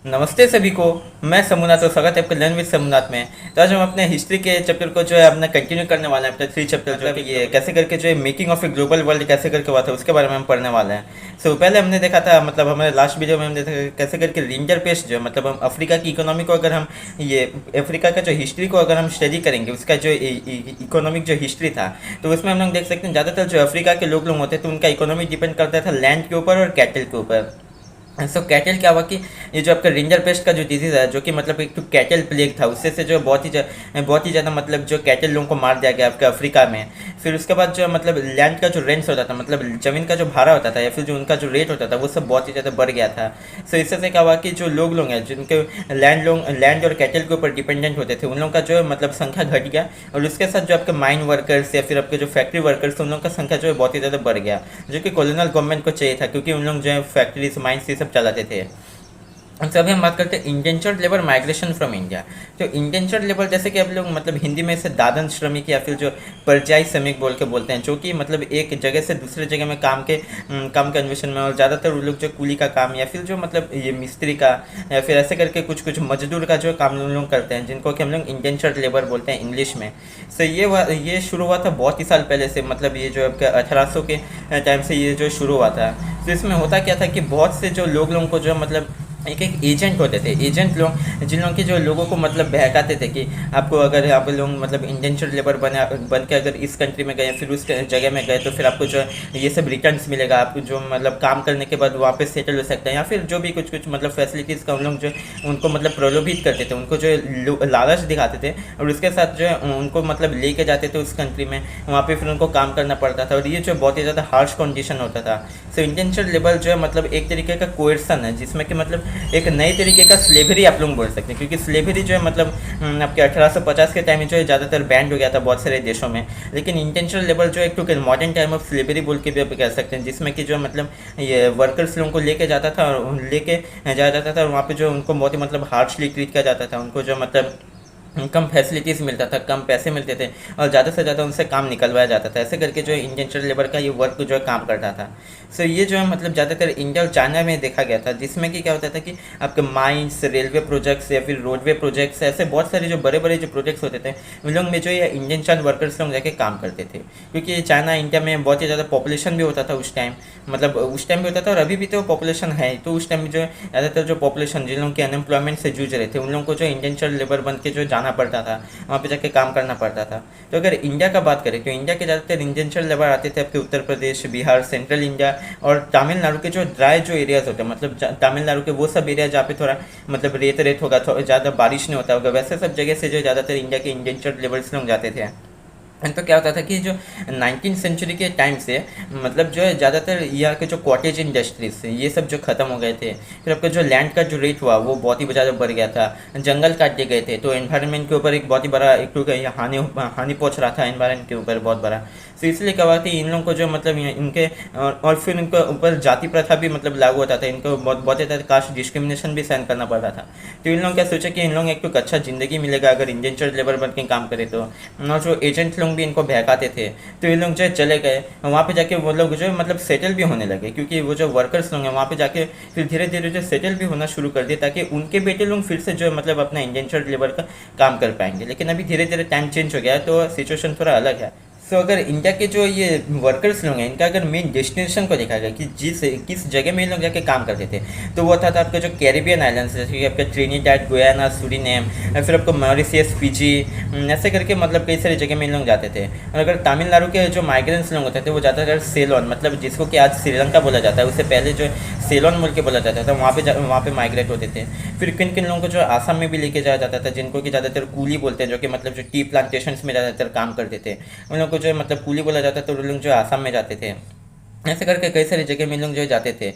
नमस्ते सभी को। मैं समुनाथ और स्वागत है आपका लर्न विद समुनाथ में। तो आज हम अपने हिस्ट्री के चैप्टर को जो है अपना कंटिन्यू करने वाले हैं, अपने 3 चैप्टर जो है ये कैसे करके जो है making of a global world कैसे करके हुआ था उसके बारे में हम पढ़ने वाले हैं। पहले हमने देखा था, मतलब हमारे लास्ट वीडियो में हमने देखा कैसे करके रिंजर पेस्ट जो है, मतलब हम अफ्रीका की इकोनॉमी को अगर हम ये अफ्रीका का जो हिस्ट्री को अगर हम स्टडी करेंगे उसका जो इकोनॉमिक जो हिस्ट्री था, तो उसमें हम लोग देख सकते हैं ज़्यादातर जो अफ्रीका के लोग होते थे उनका इकोनॉमी डिपेंड करता था लैंड के ऊपर और कैटल के ऊपर। कैटल क्या हुआ कि ये जो आपका रिंजर पेस्ट का जो डिजीज़ है, जो कि मतलब एक तो कैटल प्लेग था, उससे से जो बहुत ही ज़्यादा मतलब जो कैटल लोगों को मार दिया गया आपके अफ्रीका में। फिर उसके बाद जो मतलब लैंड का जो रेंट्स होता था, मतलब ज़मीन का जो भाड़ा होता था या फिर जो उनका जो रेट होता था वो सब बहुत ही ज़्यादा बढ़ गया था। इससे से क्या हुआ कि जो लोग हैं जिनके लैंड और कैटल के ऊपर डिपेंडेंट होते थे उन लोगों का जो है मतलब संख्या घट गया, और उसके साथ जो आपके माइन वर्कर्स या फिर आपके जो फैक्ट्री वर्कर्स उन लोगों का संख्या जो है बहुत ही ज़्यादा बढ़ गया, जो कि कॉलोनियल गवर्नमेंट को चाहिए था, क्योंकि उन लोग जो है फैक्ट्रीज माइंस ये सब चलाते थे। अच्छा, अभी हम बात करते हैं indentured labour migration from India. तो इंडेंचर्ड लेबर जैसे कि आप लोग मतलब हिंदी में इसे दादन श्रमिक या फिर जो परजाई श्रमिक बोलते हैं, जो कि मतलब एक जगह से दूसरे जगह में काम के अन्वेषण में, और ज़्यादातर वो लोग जो कूली का काम या फिर जो मतलब ये मिस्त्री का या फिर ऐसे करके कुछ कुछ मजदूर का जो काम उन लोग करते हैं, जिनको कि हम लोग इंडेंचर्ड लेबर बोलते हैं इंग्लिश में। ये शुरू हुआ था बहुत ही साल पहले से, मतलब ये जो आपका 1800 के टाइम से ये जो शुरू हुआ था। तो इसमें होता क्या था कि बहुत से जो लोगों को जो मतलब एक एजेंट होते थे, एजेंट लोग जिन लोगों की जो लोगों को मतलब बहकाते थे कि आपको अगर आप लोग मतलब इंडेंचर्ड लेबर बन के अगर इस कंट्री में गए फिर उस जगह में गए तो फिर आपको जो ये सब रिटर्न्स मिलेगा, आपको जो मतलब काम करने के बाद वहाँ पे सेटल हो सकते हैं, या फिर जो भी कुछ कुछ मतलब फैसिलिटीज़ का उन लोग जो उनको मतलब प्रलोभित करते थे, उनको जो लालच दिखाते थे, और उसके साथ जो उनको मतलब लेके जाते थे उस कंट्री में, वहाँ पे फिर उनको काम करना पड़ता था, और ये जो बहुत ही ज़्यादा हार्श कंडीशन होता था। इंडेंचर्ड लेबर जो है मतलब एक तरीके का कोएर्सन है, जिसमें कि मतलब एक नई तरीके का स्लेवरी आप लोग बोल सकते हैं, क्योंकि स्लेवरी जो है मतलब आपके 1850 के टाइम में जो है ज़्यादातर बैंड हो गया था बहुत सारे देशों में, लेकिन इंटेंशनल लेबर जो एक तो मॉडर्न टाइम ऑफ स्लेवरी बोल के भी आप कह सकते हैं, जिसमें कि जो मतलब ये वर्कर्स लोगों को लेके जाता था और लेके जाया जाता था, और वहाँ पे जो उनको बहुत ही मतलब हार्शली ट्रीट किया जाता था, उनको जो मतलब कम फैसिलिटीज़ मिलता था, कम पैसे मिलते थे, और ज़्यादा से ज़्यादा उनसे काम निकलवाया जाता था। ऐसे करके जो है इंडेंचर्ड लेबर का ये वर्क जो है काम करता था। ये जो है मतलब ज़्यादातर इंडिया और चाइना में देखा गया था, जिसमें कि क्या होता था कि आपके माइंस, रेलवे प्रोजेक्ट्स या फिर रोडवे प्रोजेक्ट्स, ऐसे बहुत सारे जो बड़े बड़े जो प्रोजेक्ट्स होते थे उन लोग में जो ये इंडियन चाइल्ड वर्कर्स लोग जाके काम करते थे, क्योंकि चाइना इंडिया में बहुत ही ज़्यादा पॉपुलेशन भी होता था उस टाइम, मतलब उस टाइम भी होता था और अभी भी तो पॉपुलेशन है। तो उस टाइम में जो ज़्यादातर जो पॉपुलेशन जिन लोगों के अनएम्प्लॉयमेंट से जूझ रहे थे उन लोगों को जो इंडेंचर्ड लेबर बन के जो जाना पड़ता था, वहाँ पे जाके काम करना पड़ता था। तो अगर इंडिया का बात करें तो इंडिया के ज़्यादातर इंडेंचर्ड लेबर आते थे आपके उत्तर प्रदेश, बिहार, सेंट्रल इंडिया और तमिलनाडु के जो ड्राई जो एरियाज होते हैं, मतलब तमिलनाडु के वो सब एरिया जहाँ पे थोड़ा मतलब रेत होगा, ज़्यादा बारिश नहीं होता होगा, वैसे सब जगह से जो ज़्यादातर इंडिया के इंडेंचर्ड लेबर्स लोग जाते थे। तो क्या होता था कि जो 19th सेंचुरी के टाइम से मतलब जो है ज़्यादातर यहाँ के जो कॉटेज इंडस्ट्रीज ये सब जो ख़त्म हो गए थे, फिर आपका जो लैंड का जो रेट हुआ वो बहुत ही ज़्यादा बढ़ गया था, जंगल काट दिए गए थे, तो एनवायरनमेंट के ऊपर एक बहुत ही बड़ा एक तो हानि पहुँच रहा था एनवायरनमेंट के ऊपर बहुत बड़ा। तो इसलिए क्या हुआ कि इन लोगों को जो मतलब इनके और फिर इनके ऊपर जाति प्रथा भी मतलब लागू होता था, इनको बहुत ज़्यादा कास्ट डिस्क्रिमिनेशन भी सहन करना पड़ता था। तो इन लोग क्या सोचा कि इन लोग एक तो अच्छा ज़िंदगी मिलेगा अगर इंडेंचर्ड लेबर बन के काम करे तो, और जो एजेंट लोग भी इनको बहकाते थे, तो ये लोग जो चले गए वहाँ पे जाके वो लोग जो मतलब सेटल भी होने लगे, क्योंकि वो जो वर्कर्स लोग हैं वहाँ पे जाके फिर धीरे धीरे जो सेटल भी होना शुरू कर दिए, ताकि उनके बेटे लोग फिर से जो मतलब अपना इंडेंचर्ड लेबर का काम कर पाएंगे। लेकिन अभी धीरे धीरे टाइम चेंज हो गया है तो सिचुएशन थोड़ा अलग है। अगर इंडिया के जो ये वर्कर्स लोग हैं इनका अगर मेन डेस्टिनेशन को देखा जाए कि किस जगह में ये लोग जाके काम करते थे, तो वो था आपका जो कैरिबियन आइलैंड्स, जैसे कि आपका ट्रिनिडाड, गुयाना, सूरीनेम, या फिर आपको मॉरिशियस, फिजी, ऐसे करके मतलब कई सारी जगह में इन लोग जाते थे। और अगर तमिलनाडु के जो माइग्रेंट्स लोग होते थे वो ज़्यादातर सेलोन, मतलब जिसको कि आज श्रीलंका बोला जाता है, उससे पहले जो सेलोन बोल के बोला जाता था, वहाँ पे माइग्रेट होते थे। फिर किन किन लोगों को जो आसाम में भी लेके जाया जाता था, जिनको कि ज़्यादातर कूली बोलते हैं, जो कि मतलब जो टी प्लांटेशन में ज़्यादातर काम करते थे, उन लोग को जो मतलब कूली बोला जाता तो लोग जो आसाम में जाते थे। ऐसे करके कई सारी जगह में लोग जो जाते थे।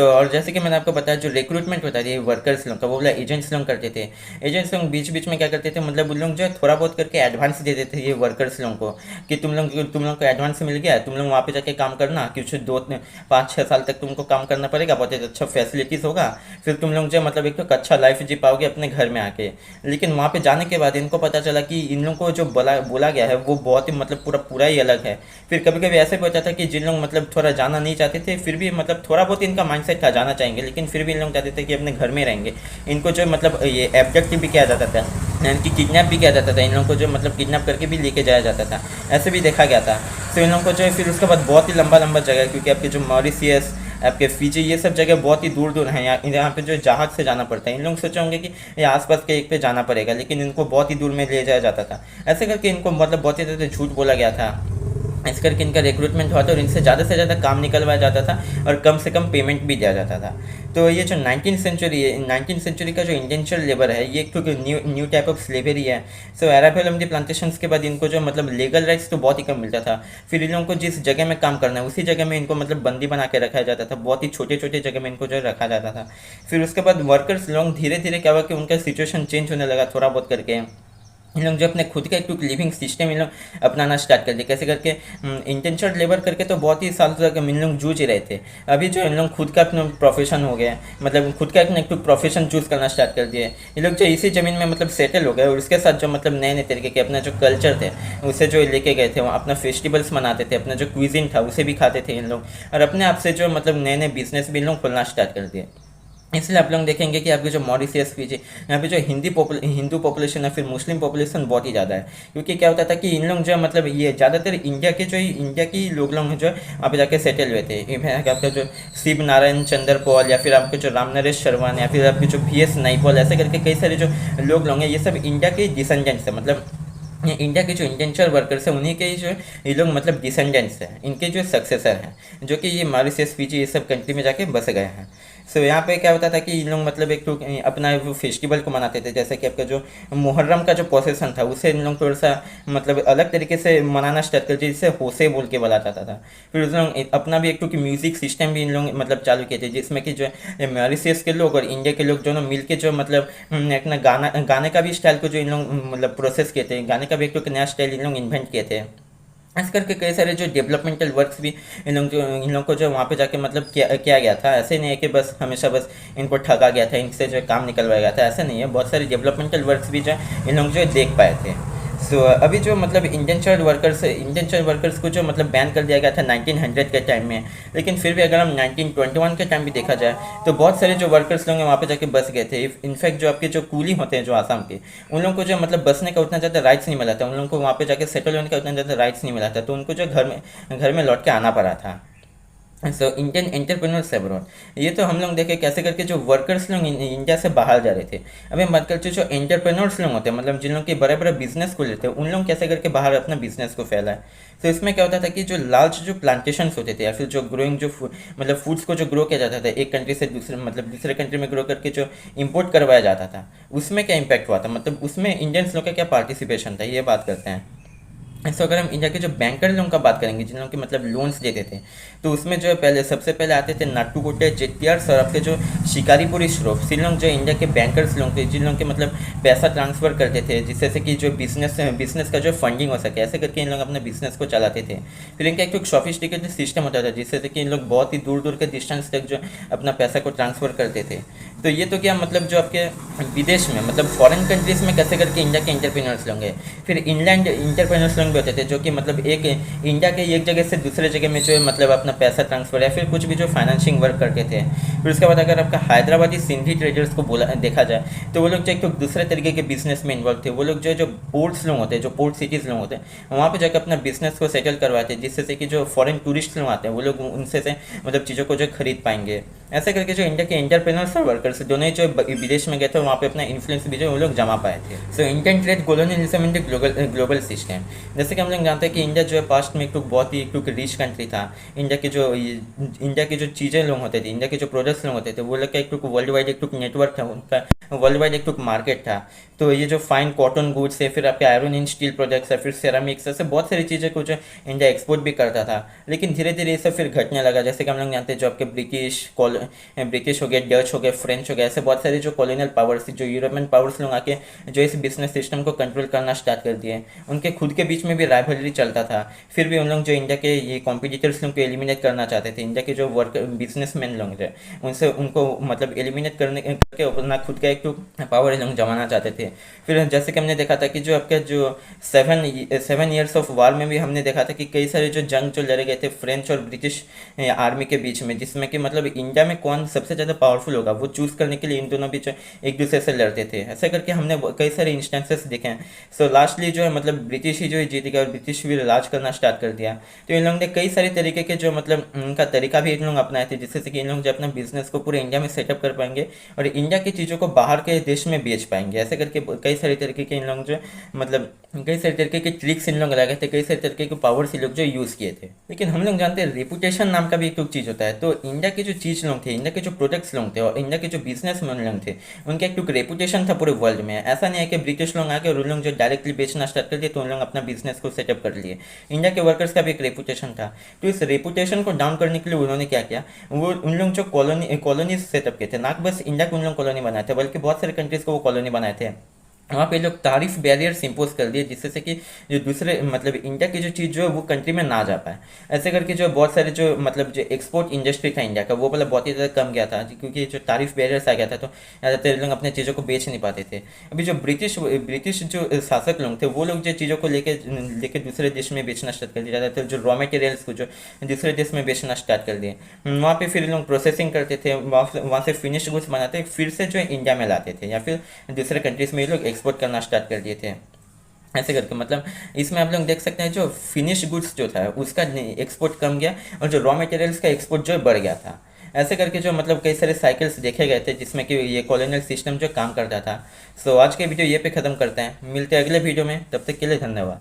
और जैसे कि मैंने आपको बताया जो रिक्रूटमेंट होता है वर्कर्स लोग का, वो बोला एजेंट्स लोग करते थे। एजेंट्स लोग बीच बीच में क्या करते थे, मतलब उन लोग जो है थोड़ा बहुत करके एडवांस दे देते थे ये वर्कर्स लोगों को, कि तुम लोग को एडवांस मिल गया, तुम लोग वहाँ पे जाके काम करना, कुछ 2-5-6 साल तक तुमको काम करना पड़ेगा, बहुत अच्छा फैसिलिटीज़ होगा, फिर तुम लोग जो मतलब एक तो अच्छा लाइफ जी पाओगे अपने घर में आके। लेकिन वहाँ पे जाने के बाद इनको पता चला कि इन लोगों को जो बोला गया है वो बहुत ही मतलब पूरा ही अलग है। फिर कभी कभी ऐसे भी होता था कि जिन लोग मतलब थोड़ा वगैरह जाना नहीं चाहते थे, फिर भी मतलब थोड़ा बहुत इनका माइंडसेट था जाना चाहेंगे, लेकिन फिर भी इन लोग चाहते थे कि अपने घर में रहेंगे। इनको जो मतलब ये एब्डक्ट भी किया जाता था, इनकी किडनैप भी किया जाता था, इन लोगों को जो मतलब किडनैप करके भी लेके जाया जाता था, ऐसे भी देखा गया था। तो इन लोगों को जो है फिर उसके बाद बहुत ही लंबा लंबा जगह, क्योंकि आपके जो मॉरिशियस, आपके फीजी, ये सब जगह बहुत ही दूर दूर हैं, यहाँ पे जो जहाज़ से जाना पड़ता है। इन लोग सोचे होंगे कि ये आसपास के एक पे जाना पड़ेगा, लेकिन इनको बहुत ही दूर में ले जाया जाता था। ऐसे करके इनको मतलब बहुत ही ज़्यादा झूठ बोला गया था, इस करके इनका रिक्रूटमेंट हुआ था और इनसे ज़्यादा से ज़्यादा काम निकलवाया जाता था और कम से कम पेमेंट भी दिया जाता था। तो ये जो 19th सेंचुरी का जो इंडेंचर लेबर है, ये एक तो न्यू टाइप ऑफ स्लेवरी है। सो अराबियम दी प्लांटेशंस के बाद इनको जो मतलब लीगल राइट्स तो बहुत ही कम मिलता था। फिर इन लोगों को जिस जगह में काम करना है उसी जगह में इनको मतलब बंदी बना के रखा जाता था, बहुत ही छोटे छोटे जगह में इनको जो रखा जाता था। फिर उसके बाद वर्कर्स लोग धीरे धीरे क्या हुआ कि उनका सिचुएशन चेंज होने लगा थोड़ा बहुत करके। इन लोग जो अपने खुद का एक लिविंग सिस्टम इन लोग अपनाना स्टार्ट कर दिए, कैसे करके इंटेंशनल लेबर करके तो बहुत ही साल तक इन लोग जूझ ही रहे थे। अभी जो इन लोग खुद का अपना प्रोफेशन हो गया, मतलब खुद का एक प्रोफेशन चूज़ करना स्टार्ट कर दिए। ये लोग जो इसी ज़मीन में मतलब सेटल हो गए और उसके साथ जो मतलब नए नए तरीके के अपना जो कल्चर थे उसे जो लेके गए थे, वहाँ अपना फेस्टिवल्स मनाते थे, अपना जो क्विजिन था उसे भी खाते थे इन लोग, और अपने आप से जो मतलब नए नए बिजनेस भी इन लोग खोलना स्टार्ट कर दिए। इसलिए आप लोग देखेंगे कि आपके जो मॉरिशियस फीजी, यहाँ पे जो हिंदू पॉपुलेशन है, फिर मुस्लिम पॉपुलेशन बहुत ही ज़्यादा है। क्योंकि क्या होता था कि इन लोग जो मतलब ये ज़्यादातर इंडिया की लोग जो है वहाँ पे जाके सेटल हुए थे। इवन आपका जो शिव नारायण चंद्र पॉल, या फिर आपके जो रामनरेश शर्मा, या फिर आपके जो VS नाइपॉल, ऐसे करके कई सारे जो लोग हैं, ये सब इंडिया के डिसेंडेंट्स हैं। मतलब ये इंडिया के जो इंडेंचर वर्कर्स हैं उन्हीं के ही जो ये लोग मतलब डिसेंडेंट्स हैं, इनके जो सक्सेसर हैं, जो कि ये मॉरिशस फीजी ये सब कंट्री में जाके बस गए हैं। सो यहाँ पे क्या होता था कि इन लोग मतलब एक तो अपना वो फेस्टिवल को मनाते थे, जैसे कि आपका जो मुहर्रम का जो प्रोसेसन था उसे इन लोग थोड़ा सा मतलब अलग तरीके से मनाना स्टार्ट कर दिया, जिससे होसे बोल के बोला जाता था। फिर उस लोग अपना भी एक तो म्यूज़िक सिस्टम भी इन लोग मतलब चालू किए थे, जिसमें कि जो मॉरिशस के लोग और इंडिया के लोग दोनों मिल के जो मतलब अपना गाने का भी स्टाइल को जो इन लोग मतलब प्रोसेस किए थे, गाने का भी एक तो नया स्टाइल इन लोग इन्वेंट किए थे। ऐसे करके कई सारे जो डेवलपमेंटल वर्क्स भी इन लोग को जो वहाँ पे जाके मतलब किया गया था। ऐसे नहीं है कि बस हमेशा बस इनको ठगा गया था, इनसे जो काम निकलवाया गया था, ऐसा नहीं है। बहुत सारे डेवलपमेंटल वर्क्स भी जो इन लोग जो देख पाए थे। सो अभी जो मतलब इंडेंचर्ड वर्कर्स को जो मतलब बैन कर दिया गया था 1900 के टाइम में, लेकिन फिर भी अगर हम 1921 के टाइम भी देखा जाए तो बहुत सारे जो वर्कर्स लोग हैं वहाँ पे जाके बस गए थे। इनफैक्ट जो आपके जो कूली होते हैं जो आसाम के, उन लोगों को जो मतलब बसने का उतना ज़्यादा राइट्स नहीं मिला था, उन लोगों को वहाँ पे जाके सेटल होने का उतना ज़्यादा राइट्स नहीं मिला था, तो उनको जो घर में लौट के आना पड़ा था। सो इंडियन एंटरप्रेन्योर्स अब्रॉड, ये तो हम लोग देखे कैसे करके जो वर्कर्स लोग इंडिया से बाहर जा रहे थे। अभी हम बात करते जो एंटरप्रेन्योर्स लोग होते हैं, मतलब जिन लोग के बड़े बड़े बिजनेस को लेते हैं, उन लोग कैसे करके बाहर अपना बिजनेस को फैलाए। तो इसमें क्या होता था कि जो लार्ज जो प्लांटेशंस होते थे, या फिर जो ग्रोइंग जो मतलब फूड्स को जो ग्रो किया जाता था एक कंट्री से दूसरे मतलब दूसरे कंट्री में ग्रो करके जो इम्पोर्ट करवाया जाता था, उसमें क्या इम्पैक्ट हुआ था, मतलब उसमें इंडियंस लोग का क्या पार्टिसिपेशन था, ये बात करते हैं। ऐसा अगर हम इंडिया के जो बैंकर लोगों का बात करेंगे, जिन लोगों के मतलब लोन्स देते थे, तो उसमें जो है सबसे पहले आते थे नाटुकोटे चेट्टियार्स और आपके जो शिकारीपुरी श्रोफ। इन लोग जो इंडिया के बैंकर्स लोग थे, जिन लोगों के मतलब पैसा ट्रांसफ़र करते थे जिससे से कि जो बिजनेस का जो फंडिंग हो सके, ऐसे करके इन लोग अपने बिजनेस को चलाते थे। फिर इनका एक सोफिस्टिकेटेड सिस्टम होता था, जिससे से कि इन लोग बहुत ही दूर दूर के डिस्टेंस तक जो अपना पैसा को ट्रांसफ़र करते थे। तो ये तो क्या मतलब जो आपके विदेश में मतलब फॉरेन कंट्रीज़ में कैसे करके इंडिया के इंटरप्रेन्योर्स लोग हैं। फिर इनलैंड इंटरप्रेन्योर्स लोग भी होते थे, जो कि मतलब एक इंडिया के एक जगह से दूसरे जगह में जो है मतलब अपना पैसा ट्रांसफ़र या फिर कुछ भी जो फाइनेंशिंग वर्क करते थे। फिर उसके बाद अगर आपका हैदराबादी सिंधी ट्रेडर्स को देखा जाए, तो वो लोग जो एक तो दूसरे तरीके के बिजनेस में इन्वॉल्व थे। वो लोग जो पोर्ट्स लोग होते हैं, जो पोर्ट सिटीज़ लोग होते हैं, वहाँ पर जाकर अपना बिजनेस को सेटल करवाते हैं, जिससे से कि जो फॉरेन टूरिस्ट लोग आते हैं वो लोग उनसे से मतलब चीज़ों को जो खरीद पाएंगे। ऐसे करके जो इंडिया के एंटरप्रेन्योर्स और वर्कर्स दोनों ही जो विदेश में गए थे, वहाँ पे अपना इन्फ्लुएंस भी जो वो लोग जमा पाए थे। So Indian trade colonialism in the global system. जैसे कि हम लोग जानते हैं कि इंडिया जो है पास्ट में एक बहुत ही रिच कंट्री था। इंडिया के जो चीज़ें लोग होते थे, इंडिया के जो प्रोडक्ट्स लोग होते थे, वो लोग का एक वर्ल्ड वाइड एक नेटवर्क था, उनका वर्ल्ड वाइड एक मार्केट था। तो ये जो फाइन कॉटन गुड्स है, फिर आपके आयरन एंड स्टील प्रोडक्ट्स है, फिर सेरामिक्स, ऐसे बहुत सारी चीज़ें को जो इंडिया एक्सपोर्ट भी करता था। लेकिन धीरे धीरे ये सब फिर घटने लगा। जैसे कि हम लोग जानते हैं जो आपके ब्रिटिश हो गए, डच हो गए, फ्रेंच हो गए, ऐसे बहुत सारे जो कॉलोनियल पावर्स, जो यूरोपियन पावर्स लोग आके जो इस बिजनेस सिस्टम को कंट्रोल करना स्टार्ट कर दिए। उनके खुद के बीच में भी राइवलरी चलता था। फिर भी उन लोग जो इंडिया के ये कॉम्पिटिटर्स लोग को एलिमिनेट करना चाहते थे, इंडिया के जो बिजनेसमैन लोग थे, उनको मतलब एलिमिनेट करने करके अपना खुद का एक एक तो पावर लोग जमाना चाहते थे। फिर जैसे कि हमने देखा था कि जो आपके जो 7 ईयर्स ऑफ वार में भी हमने देखा था कि कई सारे जो जंग जो लड़े गए थे फ्रेंच और ब्रिटिश आर्मी के बीच में, जिसमें कि मतलब इंडिया में कौन सबसे ज़्यादा पावरफुल होगा वो चूज़ करने के लिए इन दोनों बीच एक दूसरे से लड़ते थे। ऐसा करके हमने कई सारे इंस्टेंसेस देखे हैं। सो लास्टली जो है मतलब ब्रिटिश ही जो है जीत गया और ब्रिटिश भी राज करना स्टार्ट कर दिया। तो इन लोगों ने कई सारे तरीके के जो मतलब उनका तरीका भी इन लोग अपनाए थे, जिससे से कि इन लोग जो अपना बिजनेस को पूरे इंडिया में सेटअप कर पाएंगे और इंडिया की चीज़ों को बाहर के देश में बेच पाएंगे। ऐसे करके कई सारे तरीके के इन लोग जो मतलब कई सारे तरीके के ट्रिक्स इन लोग लगाए थे, कई सारे तरीके के पावर्स इन लोग जो यूज़ किए थे। लेकिन हम लोग जानते हैं रेपुटेशन नाम का भी एक चीज़ होता है। तो इंडिया के जो चीज़ लोग थे, इंडिया के जो प्रोडक्ट्स लोग थे और इंडिया के जो बिजनेस मैन लोग थे, उनका एक रेपुटेशन था पूरे वर्ल्ड में। ऐसा नहीं है कि ब्रिटिश लोग आके और उन लोग जो डायरेक्टली बेचना स्टार्ट कर दिए तो उन लोग अपना बिजनेस को सेटअप कर लिए। इंडिया के वर्कर्स का भी एक रेपुटेशन था। तो इस रेपुटेशन को डाउन करने के लिए उन्होंने क्या किया, वो उन लोग जो कॉलोनीज सेटअप किए थे, ना बस इंडिया को उन लोग कॉलोनी बनाए थे बल्कि बहुत सारे कंट्रीज को वो कॉलोनी बनाए थे। वहाँ पे लोग तारीफ बैरियर्स इम्पोज कर दिए, जिससे से कि जो दूसरे मतलब इंडिया की जो चीज़ जो है वो कंट्री में ना जा पाए। ऐसे करके जो बहुत सारे जो मतलब जो एक्सपोर्ट इंडस्ट्री था इंडिया का वो मतलब बहुत ही ज़्यादा कम गया था, क्योंकि जो तारीफ बैरियर्स आ गया था तो ज़्यादातर लोग अपने चीज़ों को बेच नहीं पाते थे। अभी जो ब्रिटिश जो शासक लोग थे वो लोग जो चीज़ों को लेके लेके दूसरे देश में बेचना स्टार्ट कर दिया। ज़्यादातर जो रॉ मटेरियल्स को जो दूसरे देश में बेचना स्टार्ट कर दिए। वहाँ पे फिर लोग प्रोसेसिंग करते थे, वहाँ से फिनिश गुड्स बनाते फिर से जो इंडिया में लाते थे या फिर दूसरे कंट्रीज में लोग एक्सपोर्ट करना स्टार्ट कर दिए थे। ऐसे करके मतलब इसमें आप लोग देख सकते हैं जो फिनिश गुड्स जो था उसका एक्सपोर्ट कम गया और जो रॉ मटेरियल्स का एक्सपोर्ट जो बढ़ गया था। ऐसे करके जो मतलब कई सारे साइकिल्स देखे गए थे जिसमें कि ये कॉलोनियल सिस्टम जो काम करता था। सो आज के वीडियो ये पे ख़त्म करते हैं, मिलते हैं अगले वीडियो में, तब तक के लिए धन्यवाद।